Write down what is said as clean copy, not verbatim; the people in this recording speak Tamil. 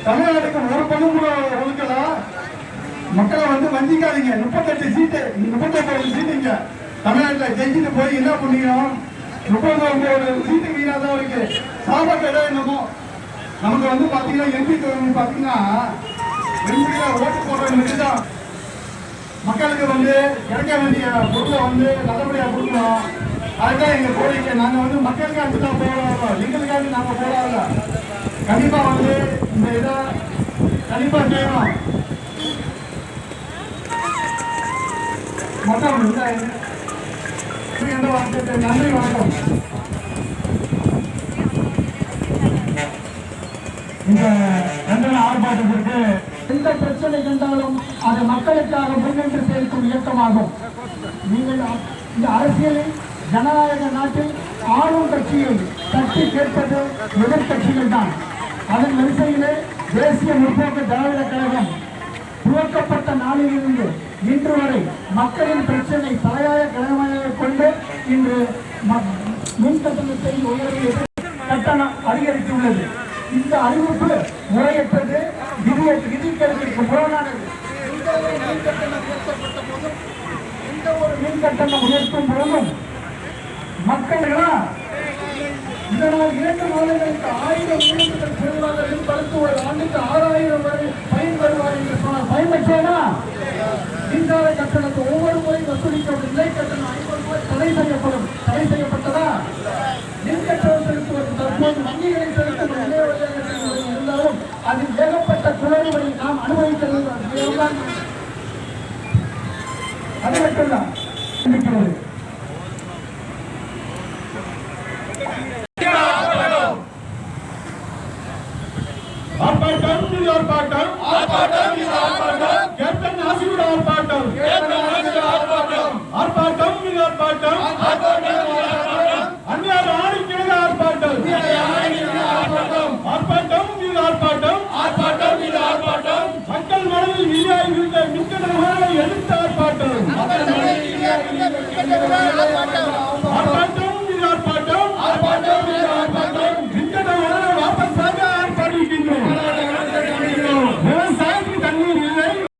தமிழ்நாட்டுக்கு ஒரு பணம் கூட ஒதுக்கலாம். மக்களை வந்து வஞ்சிக்காதீங்க. 38 சீட்டு 39 சீட்டு இங்க தமிழ்நாட்டில் ஜெயிச்சுட்டு போய் என்ன பண்ணிக்கணும்? 39 சீட்டு வீணா தான் இருக்கு. சாப்பாட்டு இடம் என்னமோ நமக்கு வந்து பாத்தீங்கன்னா எம்பி பாத்தீங்கன்னா எம்பியில ஓட்டு போடுறவங்களுக்கு தான் மக்களுக்கு வந்து கிடைக்க வேண்டிய பொருளை வந்து நல்லபடியா கொடுக்கணும். அதுதான் எங்க கோரிக்கை. நாங்க வந்து மக்களுக்காக தான் போராடுறோம், எங்களுக்காக நாங்க போராடல. கண்டிப்பா வந்து இந்த இதை கண்டிப்பா செய்யணும். மொத்தம் நன்றி, வணக்கம். இந்த கண்டன ஆர்ப்பாட்டத்திற்கு எந்த பிரச்சனை கண்டாலும் அது மக்களுக்காக முன்னின்று சேர்க்கும் இயக்கமாகும். நீங்கள் இந்த அரசியலில் ஜனநாயக நாட்டில் ஆளும் கட்சியை தட்டி கேட்பது எதிர்கட்சிகள் தான். அதன் வரிசையிலே தேசிய முற்போக்கு திராவிட கழகம் துவக்கப்பட்ட நாளிலிருந்து இன்று வரை மக்களின் பிரச்சனை தலையாய கடமையாக கொண்டு இன்று மின் கட்டணத்தை உயர்வு கட்டணம் அதிகரித்துள்ளது. இந்த அறிவிப்பு முறையற்றது, விதிகளுக்கு புறனானது. எந்த ஒரு மின் கட்டணம் உயர்த்தும் போதும் மக்கள்களா இதனால் 2 மாதங்களுக்கு 1000 யூனிட்டுகள் பெறுவார்கள் என்பதற்கு ஒரு ஆண்டுக்கு 6000 வரை பயன்பெறுவார் என்று சொன்னால் பயன்பெற்றேனா? மின்சார கட்டணத்தை ஒவ்வொரு முறை வசூலிக்கப்படும் நிலை கட்டணம் 50 ரூபாய் தடை செய்யப்படும். தடை செய்யப்பட்டதா? மின் கட்டணம் செலுத்துவது தற்போது வங்கிகளை செலுத்தும் நிலை இருந்தாலும் அதில் ஏகப்பட்ட குளறுபடி நாம் அனுபவிக்கிறது. அது மட்டும்தான் இருக்கிறது. மக்கள் மனதில் எதிர்த்து ஆர்ப்பாட்டம்.